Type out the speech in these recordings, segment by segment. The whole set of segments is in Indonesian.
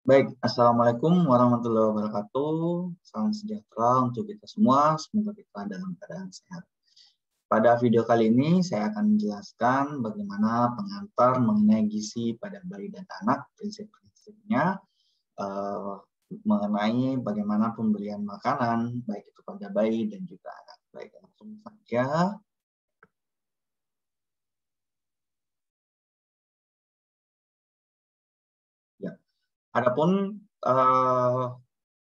Baik, Assalamualaikum warahmatullahi wabarakatuh. Salam sejahtera untuk kita semua. Semoga kita dalam keadaan sehat. Pada video kali ini saya akan menjelaskan bagaimana pengantar mengenai gizi pada bayi dan anak, prinsip-prinsipnya, mengenai bagaimana pemberian makanan, baik itu pada bayi dan juga anak. Baik, langsung saja. Ya, adapun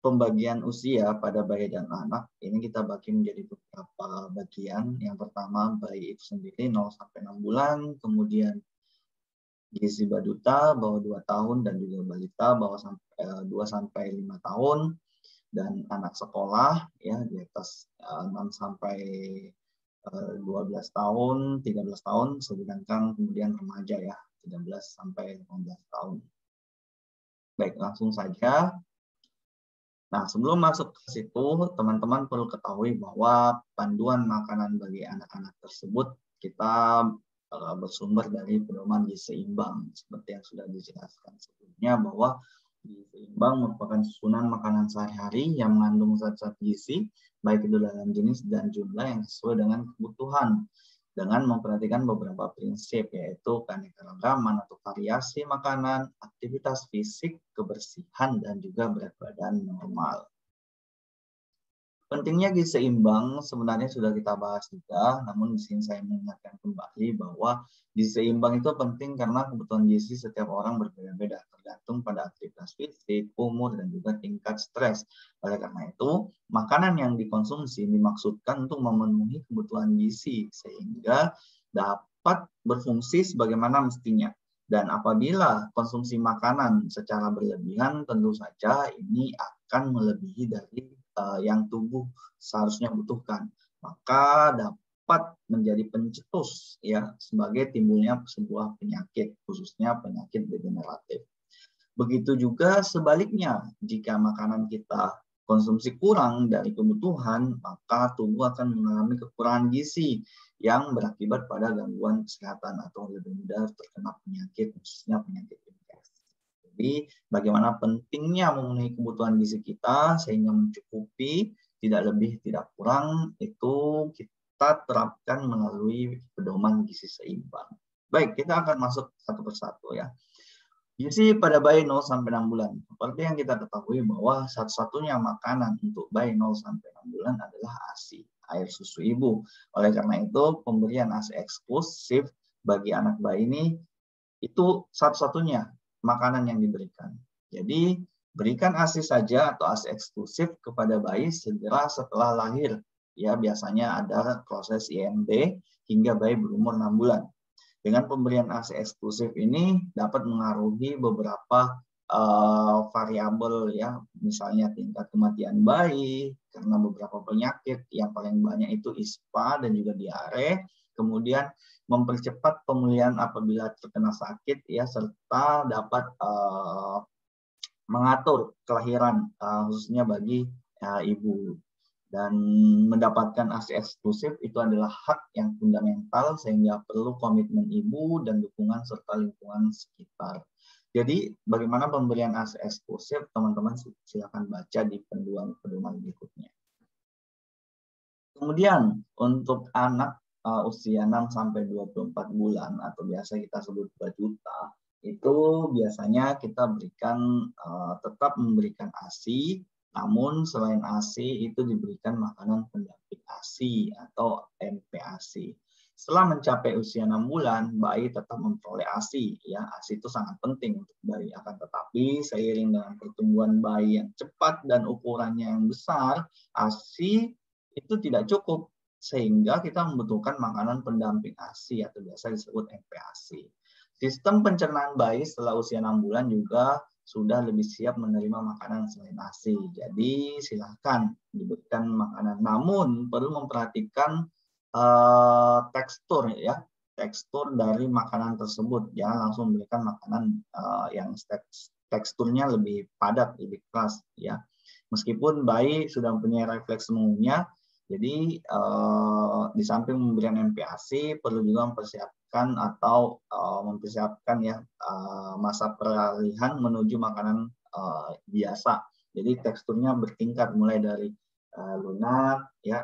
pembagian usia pada bayi dan anak ini kita bagi menjadi beberapa bagian. Yang pertama bayi itu sendiri 0 sampai 6 bulan, kemudian gizi baduta bawah 2 tahun dan juga balita bawah 2 sampai 5 tahun, dan anak sekolah ya di atas 6 sampai 12 tahun, 13 tahun, sedangkan kemudian remaja ya 13 sampai 15 tahun. Baik, langsung saja. Nah, sebelum masuk ke situ, teman-teman perlu ketahui bahwa panduan makanan bagi anak-anak tersebut kita bersumber dari pedoman gizi seimbang, seperti yang sudah dijelaskan sebelumnya, bahwa gizi seimbang merupakan susunan makanan sehari-hari yang mengandung zat-zat gizi, baik itu dalam jenis dan jumlah yang sesuai dengan kebutuhan, dengan memperhatikan beberapa prinsip, yaitu keanekaragaman atau variasi makanan, aktivitas fisik, kebersihan, dan juga berat badan normal. Pentingnya gizi seimbang sebenarnya sudah kita bahas juga, namun di sini saya mengingatkan kembali bahwa gizi seimbang itu penting karena kebutuhan gizi setiap orang berbeda-beda, tergantung pada aktivitas fisik, umur, dan juga tingkat stres. Oleh karena itu, makanan yang dikonsumsi dimaksudkan untuk memenuhi kebutuhan gizi sehingga dapat berfungsi sebagaimana mestinya. Dan apabila konsumsi makanan secara berlebihan, tentu saja ini akan melebihi dari yang tubuh seharusnya butuhkan, maka dapat menjadi pencetus ya sebagai timbulnya sebuah penyakit, khususnya penyakit degeneratif. Begitu juga sebaliknya, jika makanan kita konsumsi kurang dari kebutuhan, maka tubuh akan mengalami kekurangan gizi yang berakibat pada gangguan kesehatan atau lebih mudah terkena penyakit, khususnya penyakit infeksi. Jadi bagaimana pentingnya memenuhi kebutuhan gizi kita sehingga mencukupi, tidak lebih tidak kurang, itu kita terapkan melalui pedoman gizi seimbang. Baik, kita akan masuk satu persatu ya. Gizi pada bayi 0 sampai 6 bulan. Seperti yang kita ketahui bahwa satu-satunya makanan untuk bayi 0 sampai 6 bulan adalah ASI, air susu ibu. Oleh karena itu, pemberian ASI eksklusif bagi anak bayi ini itu satu-satunya makanan yang diberikan. Jadi, berikan ASI saja atau ASI eksklusif kepada bayi segera setelah lahir. Ya, biasanya ada proses IMD hingga bayi berumur 6 bulan. Dengan pemberian ASI eksklusif ini dapat mengaruhi beberapa variabel ya, misalnya tingkat kematian bayi karena beberapa penyakit, yang paling banyak itu ISPA dan juga diare, kemudian mempercepat pemulihan apabila terkena sakit ya, serta dapat mengatur kelahiran khususnya bagi ibu. Dan mendapatkan ASI eksklusif itu adalah hak yang fundamental sehingga perlu komitmen ibu dan dukungan serta lingkungan sekitar. Jadi bagaimana pemberian ASI eksklusif, teman-teman silakan baca di pedoman berikutnya. Kemudian untuk anak usia 6 sampai 24 bulan atau biasa kita sebut bajuta, itu biasanya kita berikan tetap memberikan ASI, namun selain ASI itu diberikan makanan pendamping ASI atau MPASI. Setelah mencapai usia 6 bulan, bayi tetap memperoleh ASI. Ya, ASI itu sangat penting untuk bayi. Akan tetapi seiring dengan pertumbuhan bayi yang cepat dan ukurannya yang besar, ASI itu tidak cukup, sehingga kita membutuhkan makanan pendamping ASI atau biasa disebut MPASI. Sistem pencernaan bayi setelah usia 6 bulan juga sudah lebih siap menerima makanan selain ASI. Jadi silahkan diberikan makanan. Namun perlu memperhatikan tekstur ya, tekstur dari makanan tersebut. Jangan langsung memberikan makanan yang teksturnya lebih padat, lebih keras ya. Meskipun bayi sudah mempunyai refleks mengunyah, jadi di samping memberikan MPASI perlu juga mempersiapkan ya masa peralihan menuju makanan biasa. Jadi teksturnya bertingkat mulai dari lunak, ya,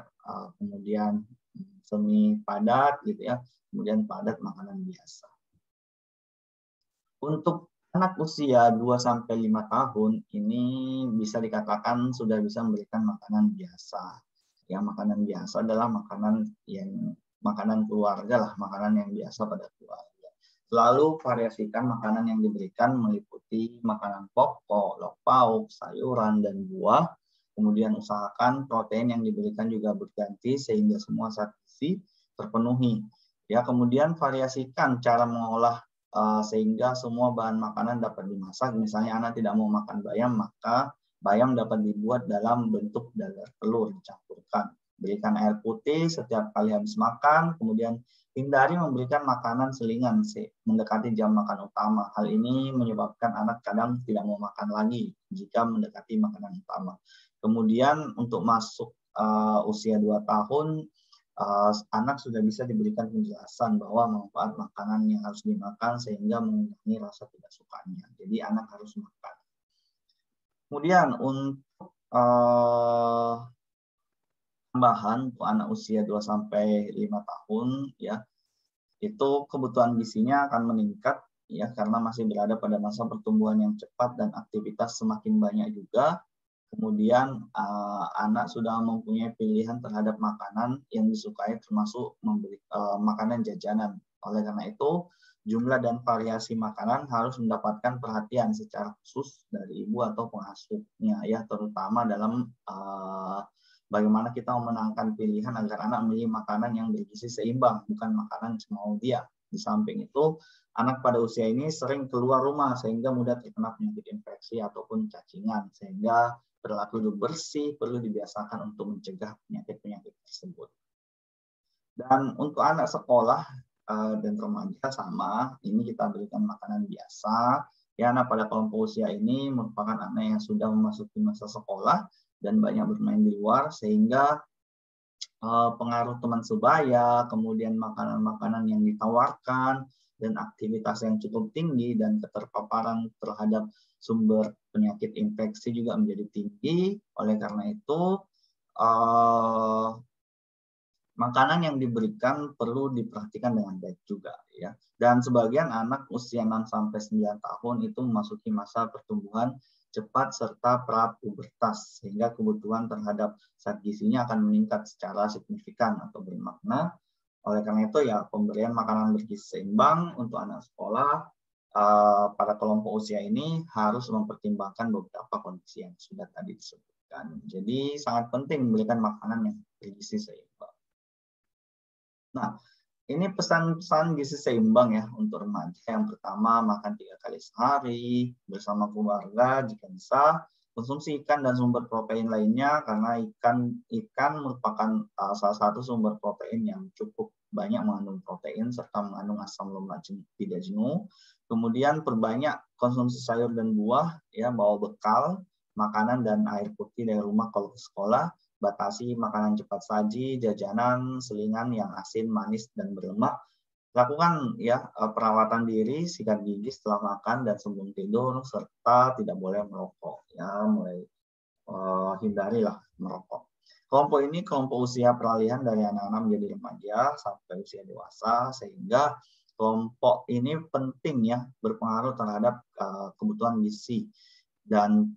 kemudian semi padat, gitu ya, kemudian padat makanan biasa. Untuk anak usia 2-5 tahun ini bisa dikatakan sudah bisa memberikan makanan biasa. Ya, makanan biasa adalah makanan keluarga lah, makanan yang biasa pada keluarga. Lalu variasikan makanan yang diberikan meliputi makanan pokok, lauk pauk, sayuran, dan buah. Kemudian usahakan protein yang diberikan juga berganti sehingga semua zat gizi terpenuhi. Ya, kemudian variasikan cara mengolah sehingga semua bahan makanan dapat dimasak. Misalnya anak tidak mau makan bayam, maka bayam dapat dibuat dalam bentuk dadar telur dicampurkan. Berikan air putih setiap kali habis makan, kemudian hindari memberikan makanan selingan mendekati jam makan utama. Hal ini menyebabkan anak kadang tidak mau makan lagi jika mendekati makanan utama. Kemudian untuk masuk usia 2 tahun, anak sudah bisa diberikan penjelasan bahwa manfaat makanan yang harus dimakan sehingga mengurangi rasa tidak sukanya. Jadi anak harus makan. Kemudian untuk tambahan untuk anak usia 2-5 tahun, ya, itu kebutuhan gizinya akan meningkat, ya, karena masih berada pada masa pertumbuhan yang cepat dan aktivitas semakin banyak juga. Kemudian anak sudah mempunyai pilihan terhadap makanan yang disukai, termasuk makanan jajanan. Oleh karena itu, jumlah dan variasi makanan harus mendapatkan perhatian secara khusus dari ibu atau pengasuhnya, ya, terutama dalam bagaimana kita memenangkan pilihan agar anak memilih makanan yang bergizi seimbang, bukan makanan semau dia. Di samping itu, anak pada usia ini sering keluar rumah sehingga mudah terkena penyakit infeksi ataupun cacingan, sehingga perilaku hidup bersih perlu dibiasakan untuk mencegah penyakit-penyakit tersebut. Dan untuk anak sekolah dan remaja sama, ini kita berikan makanan biasa. Ya, anak pada kelompok usia ini merupakan anak yang sudah memasuki masa sekolah dan banyak bermain di luar, sehingga pengaruh teman sebaya, kemudian makanan-makanan yang ditawarkan, dan aktivitas yang cukup tinggi dan keterpaparan terhadap sumber penyakit infeksi juga menjadi tinggi. Oleh karena itu, makanan yang diberikan perlu diperhatikan dengan baik juga, ya. Dan sebagian anak usia 6-9 tahun itu memasuki masa pertumbuhan cepat serta prapubertas, sehingga kebutuhan terhadap zat gizinya akan meningkat secara signifikan atau bermakna. Oleh karena itu, ya, pemberian makanan bergizi seimbang untuk anak sekolah pada kelompok usia ini harus mempertimbangkan beberapa kondisi yang sudah tadi disebutkan. Jadi sangat penting memberikan makanan yang bergizi seimbang. Nah, ini pesan-pesan gizi seimbang ya untuk remaja. Yang pertama, makan 3 kali sehari bersama keluarga jika bisa. Konsumsi ikan dan sumber protein lainnya, karena ikan merupakan salah satu sumber protein yang cukup banyak mengandung protein serta mengandung asam lemak tidak jenuh. Kemudian perbanyak konsumsi sayur dan buah, ya, bawa bekal makanan dan air putih dari rumah kalau ke sekolah. Batasi makanan cepat saji, jajanan, selingan yang asin, manis, dan berlemak. Lakukan, ya, perawatan diri, sikat gigi setelah makan dan sebelum tidur, serta tidak boleh merokok, ya, mulai hindarilah merokok. Kelompok ini kelompok usia peralihan dari anak-anak menjadi remaja sampai usia dewasa, sehingga kelompok ini penting, ya, berpengaruh terhadap kebutuhan gizi. Dan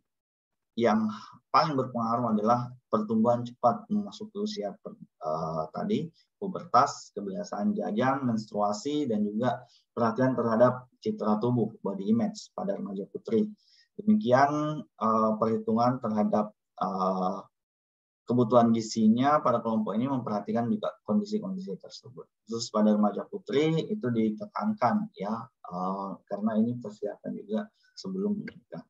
yang paling berpengaruh adalah pertumbuhan cepat memasuki usia tadi, pubertas, kebiasaan jajan, menstruasi, dan juga perhatian terhadap citra tubuh, body image pada remaja putri. Demikian perhitungan terhadap kebutuhan gizinya pada kelompok ini memperhatikan juga kondisi-kondisi tersebut. Khusus pada remaja putri itu ditekankan, ya, karena ini persiapan juga sebelum menikah.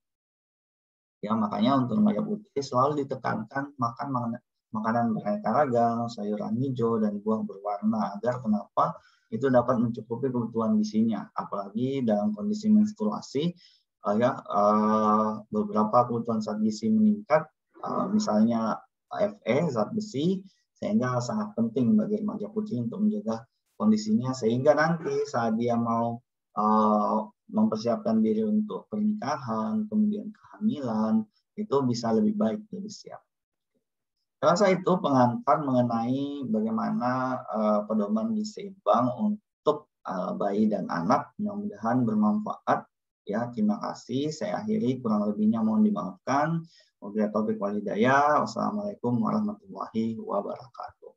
Ya, makanya untuk remaja putri selalu ditekankan makan makanan beraneka ragam, sayuran hijau, dan buah berwarna, agar kenapa itu dapat mencukupi kebutuhan gizinya. Apalagi dalam kondisi menstruasi, ya, beberapa kebutuhan zat gizi meningkat, misalnya Fe, zat besi, sehingga sangat penting bagi remaja putri untuk menjaga kondisinya, sehingga nanti saat dia mau mempersiapkan diri untuk pernikahan, kemudian kehamilan, itu bisa lebih baik jadi siap. Saya rasa itu pengantar mengenai bagaimana pedoman gizi seimbang untuk bayi dan anak. Mudah-mudahan bermanfaat. Ya, terima kasih. Saya akhiri, kurang lebihnya mohon dimaafkan. Wabillahi taufiq wal hidayah. Wassalamualaikum warahmatullahi wabarakatuh.